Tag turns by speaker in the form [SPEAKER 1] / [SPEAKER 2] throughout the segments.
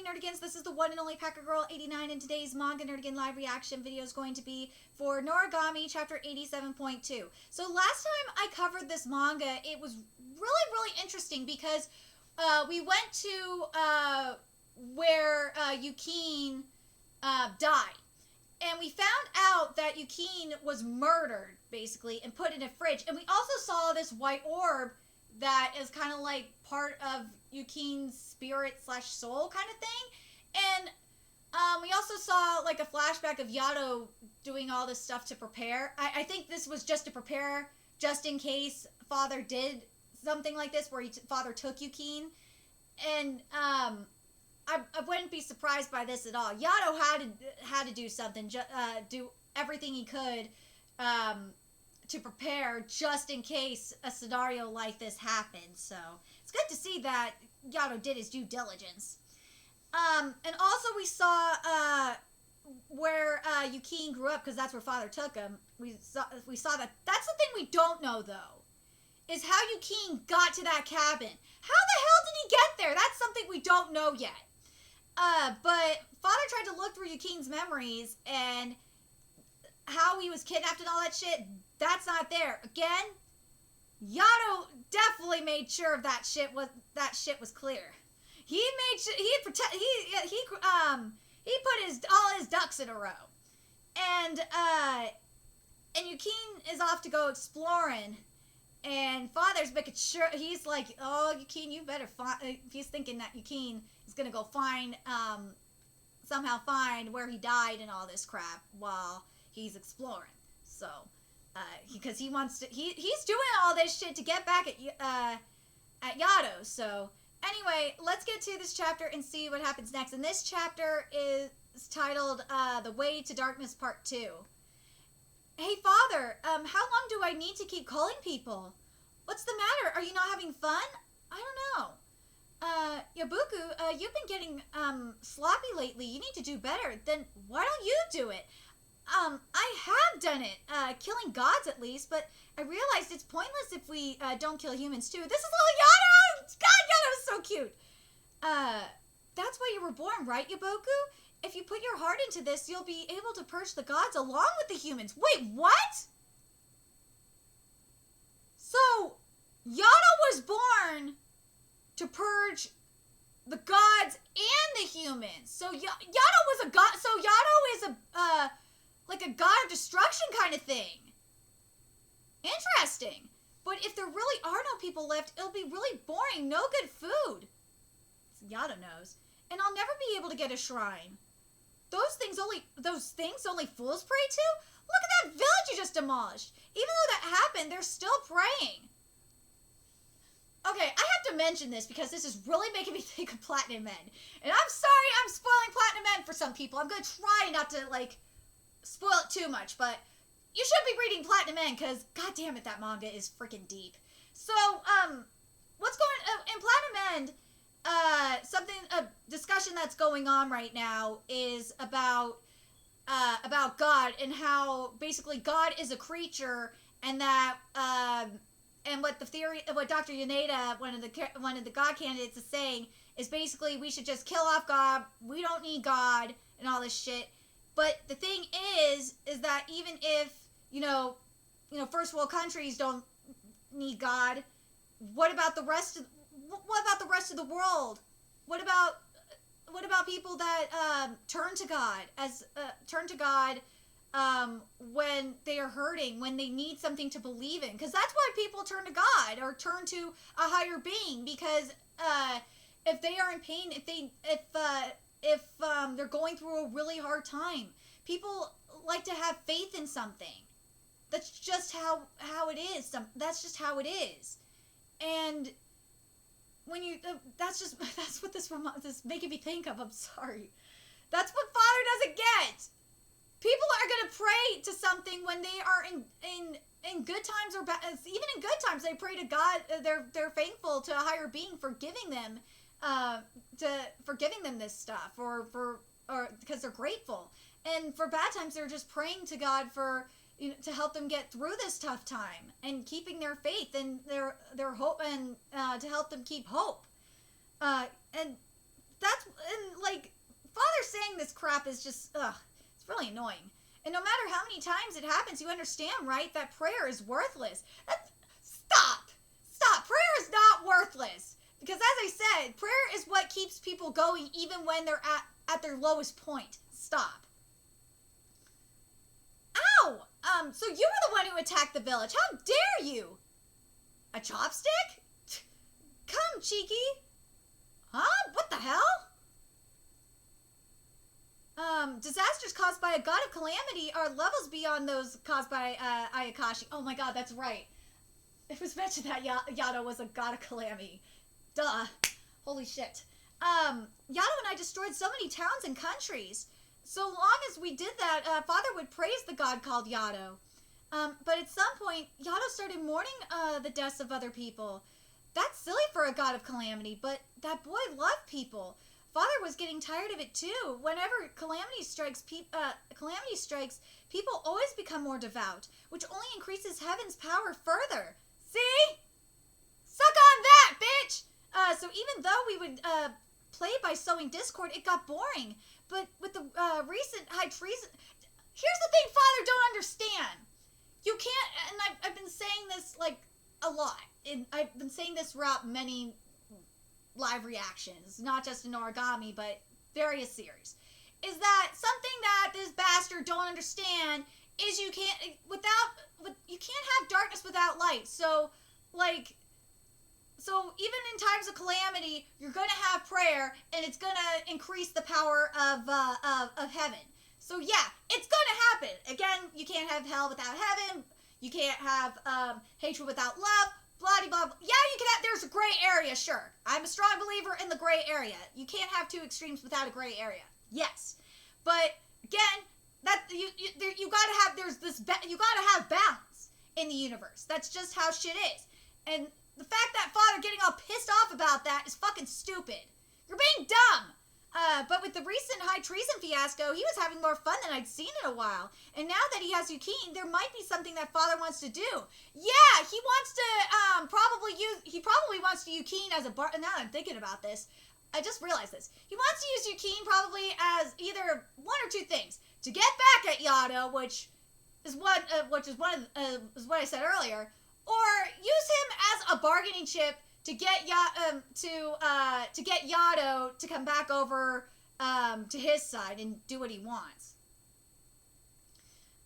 [SPEAKER 1] morning, Nerdigans. This is the one and only Packer Girl 89, and today's Manga Nerdigan live reaction video is going to be for Noragami, chapter 87.2. So last time I covered this manga, it was really interesting because we went to where Yukine died. And we found out that Yukine was murdered, basically, and put in a fridge. And we also saw this white orb that is kind of like part of Yukine's spirit / soul kind of thing. And we also saw like a flashback of Yato doing all this stuff to prepare. I think this was just to prepare just in case Father did something like this where Father took Yukine. And I wouldn't be surprised by this at all. Yato had to do something, do everything he could to prepare just in case a scenario like this happened. So it's good to see that Yato did his due diligence. And also we saw where Yukine grew up, because that's where Father took him. We saw that. That's the thing we don't know though, is how Yukine got to that cabin. How the hell did he get there? That's something we don't know yet. But Father tried to look through Yukine's memories and how he was kidnapped and all that shit. That's not there. Again, Yato definitely made sure that shit was clear. He made sure he put all his ducks in a row. And Yukine is off to go exploring. And Father's making sure, he's like, oh, Yukine, you better find, he's thinking that Yukine is going to go somehow find where he died and all this crap while he's exploring. So, because he wants to, he's doing all this shit to get back at Yato. So, anyway, let's get to this chapter and see what happens next. And this chapter is titled, The Way to Darkness Part 2. Hey, Father, how long do I need to keep calling people? What's the matter? Are you not having fun? I don't know. Yabuku, you've been getting, sloppy lately. You need to do better. Then why don't you do it? I have done it, killing gods at least, but I realized it's pointless if we, don't kill humans too. This is little Yato! God, Yato's so cute! That's why you were born, right, Yabuku? If you put your heart into this, you'll be able to purge the gods along with the humans. Wait, what? So, Yato was born to purge the gods and the humans. So, Yato was a god. So, Yato is like a god of destruction kind of thing. Interesting. But if there really are no people left, it'll be really boring. No good food. Yato knows. And I'll never be able to get a shrine. Those things only fools pray to? Look at that village you just demolished. Even though that happened, they're still praying. Okay, I have to mention this because this is really making me think of Platinum Men. And I'm sorry I'm spoiling Platinum Men for some people. I'm going to try not to, like, spoil it too much. But you should be reading Platinum Men because, god damn it, that manga is freaking deep. So, what's going in Platinum End? A discussion that's going on right now is about God and how basically God is a creature, and that and what Dr. Yaneda, one of the God candidates, is saying is basically we should just kill off God. We don't need God and all this shit. But the thing is that even if first world countries don't need God, what about the rest of the world? What about people that turn to God when they are hurting, when they need something to believe in? Because that's why people turn to God or turn to a higher being. Because if they are in pain, if they're going through a really hard time, people like to have faith in something. That's just how it is. That's just how it is, and. When you, that's what this is making me think of. I'm sorry. That's what Father doesn't get. People are going to pray to something when they are in good times or bad. Even in good times, they pray to God. They're thankful to a higher being for giving them, this stuff, or because they're grateful. And for bad times, they're just praying to God for to help them get through this tough time and keeping their faith and their hope, and to help them keep hope. And that's, and like, Father saying this crap is just, it's really annoying. And no matter how many times it happens, you understand, right, that prayer is worthless. Stop! Prayer is not worthless. Because as I said, prayer is what keeps people going even when they're at their lowest point. Stop. Ow! So you were the one who attacked the village. How dare you? A chopstick? Come, Cheeky. Huh? What the hell? Disasters caused by a god of calamity are levels beyond those caused by Ayakashi. Oh my god, that's right. It was mentioned that Yato was a god of calamity. Duh. Holy shit. Yato and I destroyed so many towns and countries. So long as we did that, Father would praise the god called Yato. But at some point, Yato started mourning the deaths of other people. That's silly for a god of calamity, but that boy loved people. Father was getting tired of it too. Whenever calamity strikes, people always become more devout, which only increases heaven's power further. See? Suck on that, bitch! So even though we would play by sowing discord, it got boring. But with the recent high treason... Here's the thing Father don't understand. You can't... And I've been saying this, like, a lot. And I've been saying this throughout many live reactions. Not just in Noragami, but various series. Is that something that this bastard don't understand is you can't... You can't have darkness without light. So, like... So even in times of calamity, you're going to have prayer, and it's going to increase the power of heaven. So yeah, it's going to happen. Again, you can't have hell without heaven. You can't have hatred without love. Blah, blah, blah. Yeah, you can have, there's a gray area, sure. I'm a strong believer in the gray area. You can't have two extremes without a gray area. Yes. But again, that you got to have, you got to have balance in the universe. That's just how shit is. And the fact that Father getting all pissed off about that is fucking stupid. You're being dumb. But with the recent high treason fiasco, he was having more fun than I'd seen in a while. And now that he has Yukine, there might be something that Father wants to do. Yeah, he wants to he probably wants to Yukine as a bar. Now that I'm thinking about this, I just realized this. He wants to use Yukine probably as either one or two things. To get back at Yato, which is what I said earlier, or use him as a bargaining chip to get Yato to come back over to his side and do what he wants.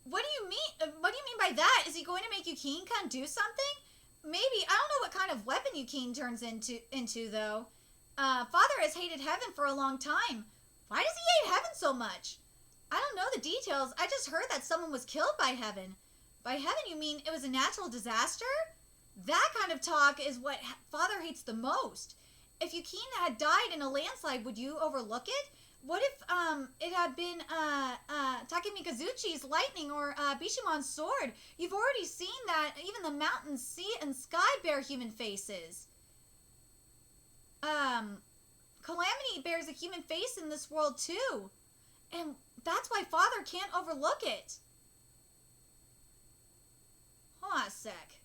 [SPEAKER 1] What do you mean? What do you mean by that? Is he going to make Yukine kind of do something? Maybe. I don't know what kind of weapon Yukine turns into though. Father has hated heaven for a long time. Why does he hate heaven so much? I don't know the details. I just heard that someone was killed by heaven. By heaven, you mean it was a natural disaster? That kind of talk is what Father hates the most. If Yukine had died in a landslide, would you overlook it? What if it had been Takemikazuchi's lightning or Bishimon's sword? You've already seen that even the mountains, sea, and sky bear human faces. Calamity bears a human face in this world too. And that's why Father can't overlook it. Hold on a sec.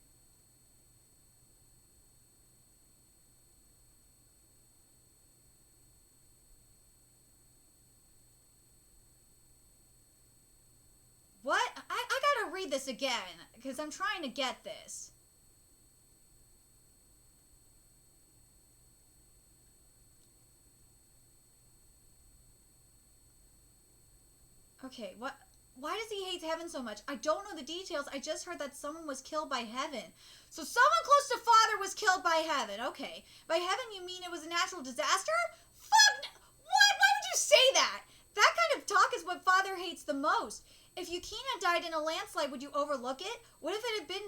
[SPEAKER 1] What? I gotta read this again, because I'm trying to get this. Okay, what? Why does he hate heaven so much? I don't know the details. I just heard that someone was killed by heaven. So someone close to Father was killed by heaven. Okay. By heaven, you mean it was a natural disaster? Fuck! What? Why would you say that? That kind of talk is what Father hates the most. If Yukine died in a landslide, would you overlook it? What if it had been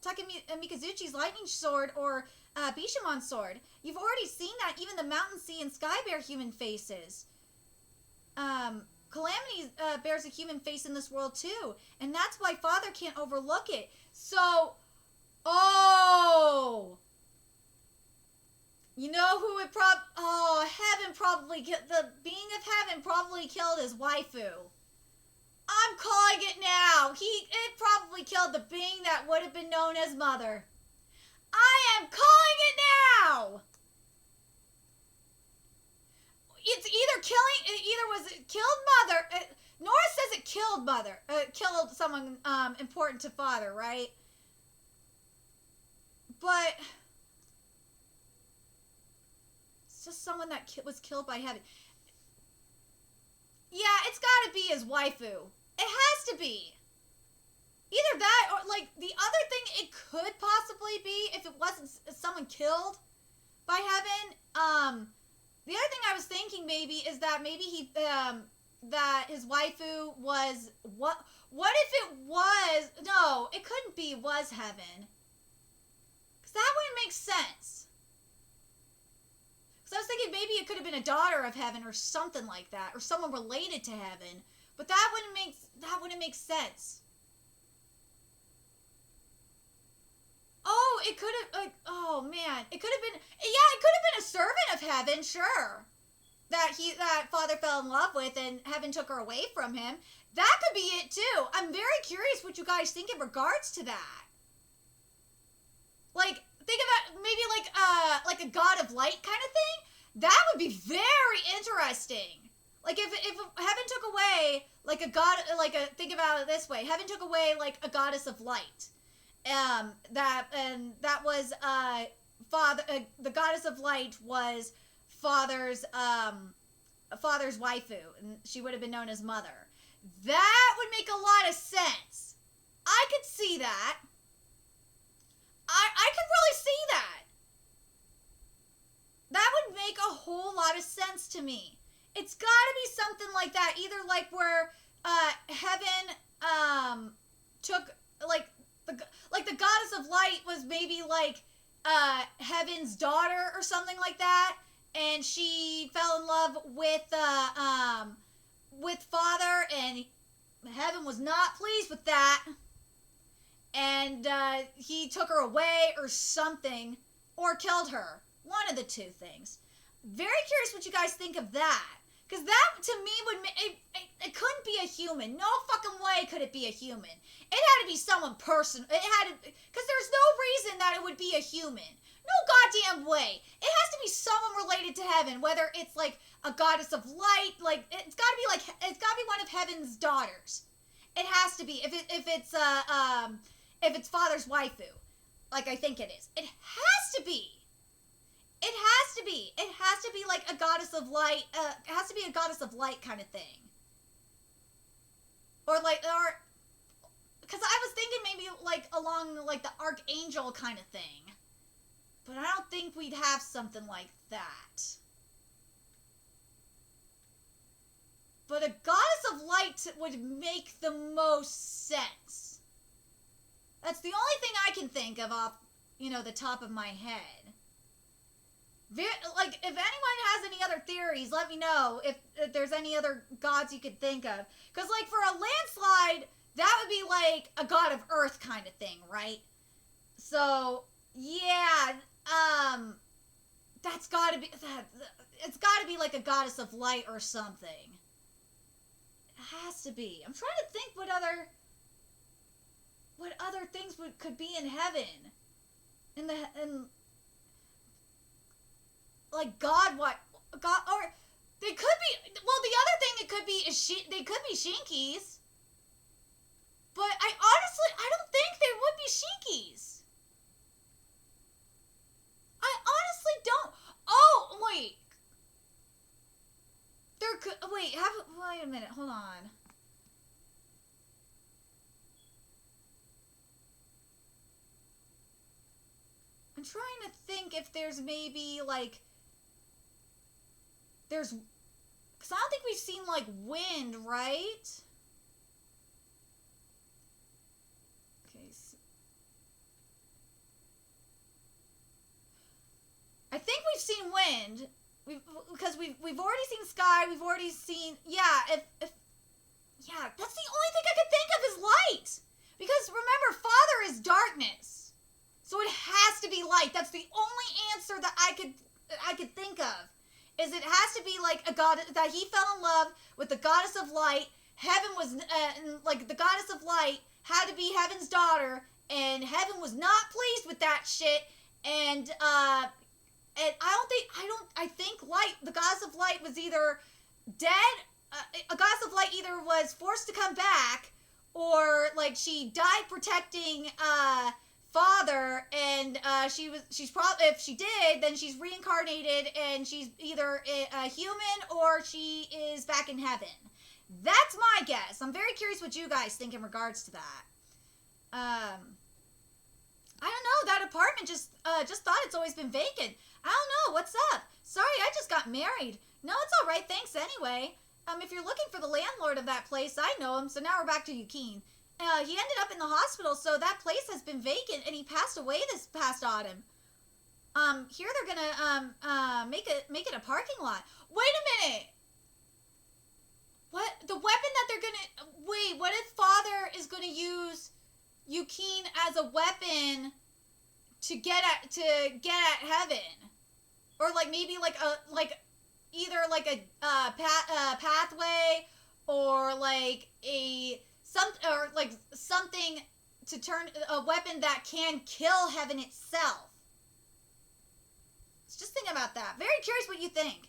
[SPEAKER 1] Takemikazuchi's lightning sword or Bishimon's sword? You've already seen that even the mountain, sea, and sky bear human faces. Calamity bears a human face in this world too, and that's why Father can't overlook it. So, you know who it heaven probably the being of heaven probably killed his waifu. I'm calling it now. It probably killed the being that would have been known as Mother. I am calling it now. killing, it either was it killed Mother, Nora says it killed Mother, killed someone important to Father, right? But it's just someone that was killed by Heaven. Yeah, it's gotta be his waifu. It has to be. Either that or, like, the other thing it could possibly be, if it wasn't someone killed by Heaven, the other thing I was thinking maybe is that maybe he, that his waifu was, what if it was, no, it couldn't be was Heaven. Because that wouldn't make sense. Because I was thinking maybe it could have been a daughter of Heaven or something like that, or someone related to Heaven, but that wouldn't make sense. Oh, it could have, oh man, it could have been, yeah, it could have been a servant of Heaven, sure. That Father fell in love with and Heaven took her away from him. That could be it too. I'm very curious what you guys think in regards to that. Like, think about maybe like a god of light kind of thing. That would be very interesting. Like if Heaven took away like a god, think about it this way. Heaven took away like a goddess of light. That was Father. The goddess of light was Father's waifu, and she would have been known as Mother. That would make a lot of sense. I could see that. I could really see that. That would make a whole lot of sense to me. It's got to be something like that, either like where Heaven took like the goddess of light was maybe like Heaven's daughter or something like that, and she fell in love with Father, and Heaven was not pleased with that, and he took her away or something, or killed her. One of the two things. Very curious what you guys think of that. Because that, to me, would it couldn't be a human. No fucking way could it be a human. It had to be someone personal. It had to, because there's no reason that it would be a human. No goddamn way. It has to be someone related to Heaven, whether it's like a goddess of light, like it's got to be one of Heaven's daughters. It has to be if it's Father's waifu, like I think it is. It has to be. It has to be. It has to be like a goddess of light. It has to be a goddess of light kind of thing. Or because I was thinking maybe like along like the archangel kind of thing. But I don't think we'd have something like that. But a goddess of light would make the most sense. That's the only thing I can think of off, the top of my head. Like, if anyone has any other theories, let me know if there's any other gods you could think of. Because, like, for a landslide, that would be like a god of earth kind of thing, right? So, yeah, that's gotta be, it's gotta be like a goddess of light or something. It has to be. I'm trying to think what other things could be in Heaven. Like God, or they could be. Well, the other thing it could be is they could be Shinkies. But I don't think they would be Shinkies. I honestly don't. Oh wait, there could wait a minute. Hold on. I'm trying to think if there's maybe like. Because I don't think we've seen, like, wind, right? Okay. I think we've seen wind. Because we've already seen sky. We've already seen, yeah, yeah, that's the only thing I could think of is light. Because remember, Father is darkness. So it has to be light. That's the only answer that I could think of. Is it has to be like a god that he fell in love with the goddess of light. Heaven was like the goddess of light had to be Heaven's daughter, and Heaven was not pleased with that shit. And I think light, the goddess of light was either dead. A goddess of light either was forced to come back, or like she died protecting father, and she's probably, if she did, then she's reincarnated and she's either a human or she is back in heaven. That's my guess. I'm very curious what you guys think in regards to that. I don't know. That apartment just thought it's always been vacant. I don't know. What's up? Sorry, I just got married. No, it's all right. Thanks anyway. If you're looking for the landlord of that place, I know him. So now we're back to Yukine. He ended up in the hospital, so that place has been vacant, and he passed away this past autumn. Here they're gonna make it a parking lot. Wait a minute. What, the weapon that they're gonna, wait, what if father is gonna use Yukine as a weapon to get at heaven, or like maybe either like a pathway, or like something to turn a weapon that can kill heaven itself. Just think about that. Very curious what you think.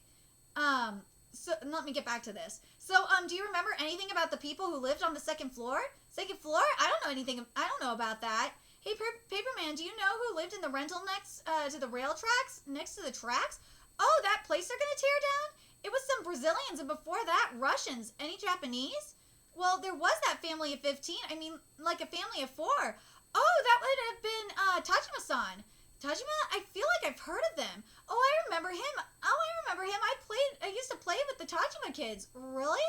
[SPEAKER 1] So let me get back to this. So, do you remember anything about the people who lived on the second floor? Second floor? I don't know anything. I don't know about that. Hey, Paperman, do you know who lived in the rental next to the rail tracks? Next to the tracks? Oh, that place they're gonna tear down? It was some Brazilians, and before that, Russians. Any Japanese? Well, there was that family of 15. I mean, like a family of 4. Oh, that would have been Tajima-san. Tajima? I feel like I've heard of them. Oh, I remember him. I used to play with the Tajima kids. Really?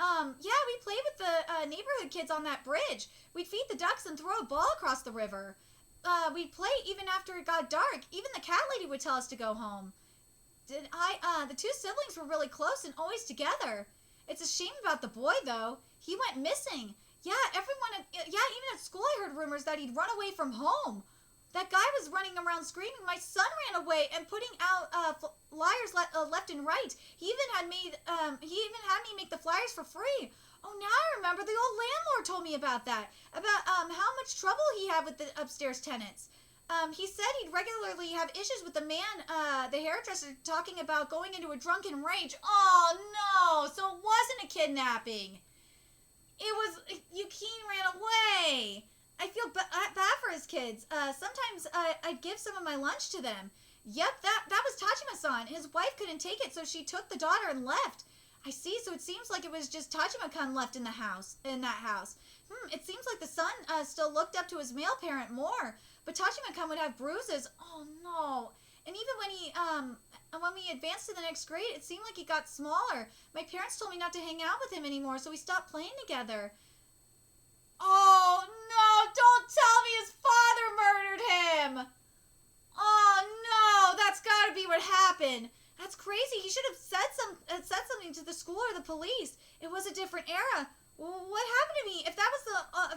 [SPEAKER 1] Yeah, we played with the neighborhood kids on that bridge. We'd feed the ducks and throw a ball across the river. We'd play even after it got dark. Even the cat lady would tell us to go home. The 2 siblings were really close and always together. It's a shame about the boy, though. He went missing. Yeah, even at school I heard rumors that he'd run away from home. That guy was running around screaming, "My son ran away," and putting out flyers left and right. He even had me make the flyers for free. Oh, now I remember. The old landlord told me about that. About how much trouble he had with the upstairs tenants. He said he'd regularly have issues with the man, the hairdresser, talking about going into a drunken rage. Oh no! So it wasn't a kidnapping. It was Yukine ran away. I feel bad for his kids. Sometimes I'd give some of my lunch to them. Yep, that was Tajima-san. His wife couldn't take it, so she took the daughter and left. I see, so it seems like it was just Tajima-kun left in that house. It seems like the son still looked up to his male parent more, but Tajima-kun would have bruises. Oh no. And even when we advanced to the next grade, it seemed like he got smaller. My parents told me not to hang out with him anymore, so we stopped playing together. Oh, no, don't tell me his father murdered him. Oh, no, that's got to be what happened. That's crazy. He should have said something to the school or the police. It was a different era. What happened to me? If that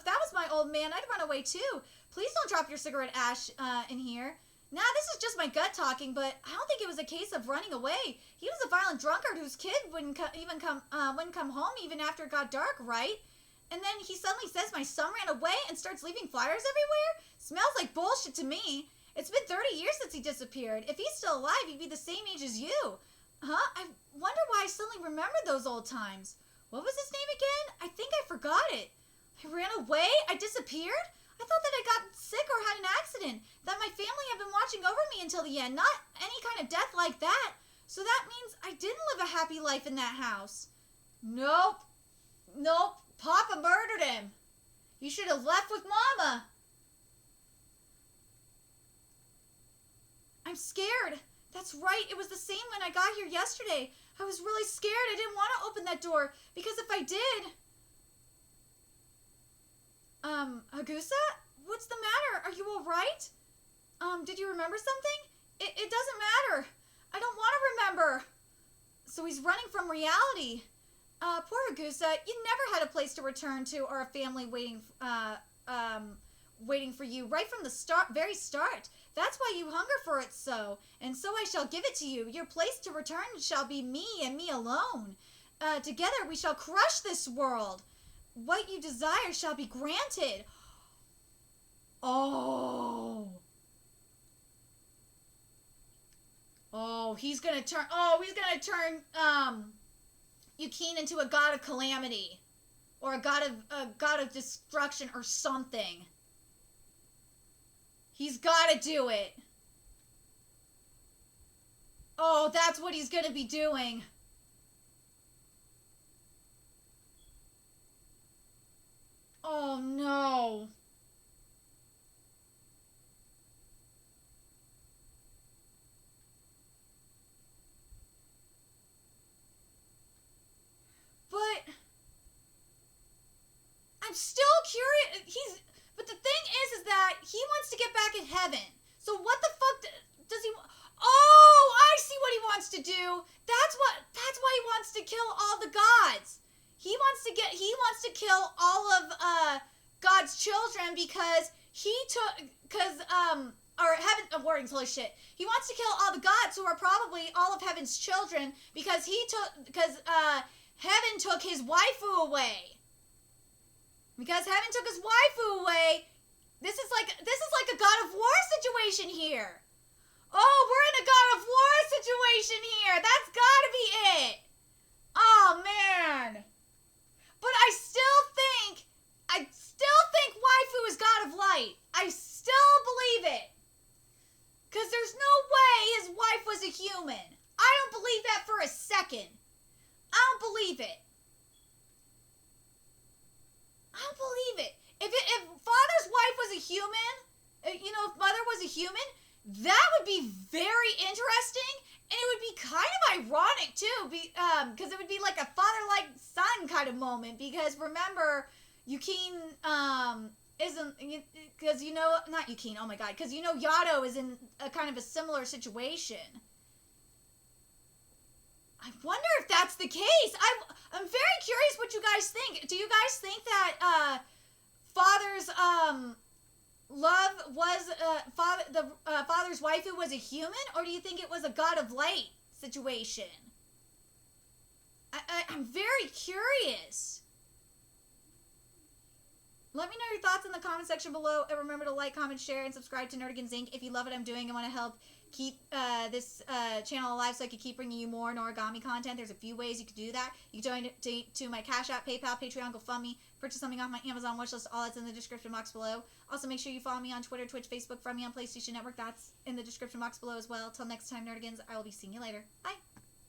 [SPEAKER 1] was my old man, I'd run away too. Please don't drop your cigarette ash in here. Nah, this is just my gut talking, but I don't think it was a case of running away. He was a violent drunkard whose kid wouldn't come home even after it got dark, right? And then he suddenly says my son ran away and starts leaving flyers everywhere? Smells like bullshit to me. It's been 30 years since he disappeared. If he's still alive, he'd be the same age as you. Huh? I wonder why I suddenly remembered those old times. What was his name again? I think I forgot it. I ran away? I disappeared? I thought that I got sick or had an accident. That my family had been watching over me until the end. Not any kind of death like that. So that means I didn't live a happy life in that house. Nope. Papa murdered him. You should have left with Mama. I'm scared. That's right. It was the same when I got here yesterday. I was really scared. I didn't want to open that door because if I did... Hagusa? What's the matter? Are you all right? Did you remember something? It doesn't matter. I don't want to remember. So he's running from reality. Poor Hagusa, you never had a place to return to or a family waiting for you right from the very start. That's why you hunger for it so, and so I shall give it to you. Your place to return shall be me and me alone. Together we shall crush this world. What you desire shall be granted. Oh, he's gonna turn Yukine into a god of calamity. Or a god of destruction or something. He's gotta do it. Oh, that's what he's gonna be doing. Oh no. But I'm still curious. But the thing is that he wants to get back in heaven. So what the fuck does he? Oh, I see what he wants to do. That's why he wants to kill all the gods. He wants to kill all of God's children because warnings, holy shit. He wants to kill all the gods who are probably all of heaven's children because heaven took his waifu away. Because heaven took his waifu away. This is like a God of War situation here. Oh, we're in a God of War situation here. That's gotta be it. Oh man. But I still think waifu is God of Light. I still believe it. Because there's no way his wife was a human. I don't believe that for a second. I don't believe it. I don't believe it. If father's wife was a human, if mother was a human, that would be very interesting, and it would be kind of ironic too, because it would be like a father-like son kind of moment. Because remember, Yukine isn't, because not Yukine. Oh my god, because Yato is in a kind of a similar situation. I wonder if that's the case. I'm very curious what you guys think. Do you guys think that father's love was father's waifu was a human, or do you think it was a God of Light situation? I'm very curious. Let me know your thoughts in the comment section below, and remember to like, comment, share, and subscribe to Nerdigans Inc. if you love what I'm doing and want to help keep this channel alive so I can keep bringing you more Noragami content. There's a few ways you can do that. You can donate to my Cash App, PayPal, Patreon, GoFundMe, purchase something off my Amazon wishlist. All that's in the description box below. Also, make sure you follow me on Twitter, Twitch, Facebook, friend me on PlayStation Network. That's in the description box below as well. Till next time, Nerdigans, I will be seeing you later. Bye!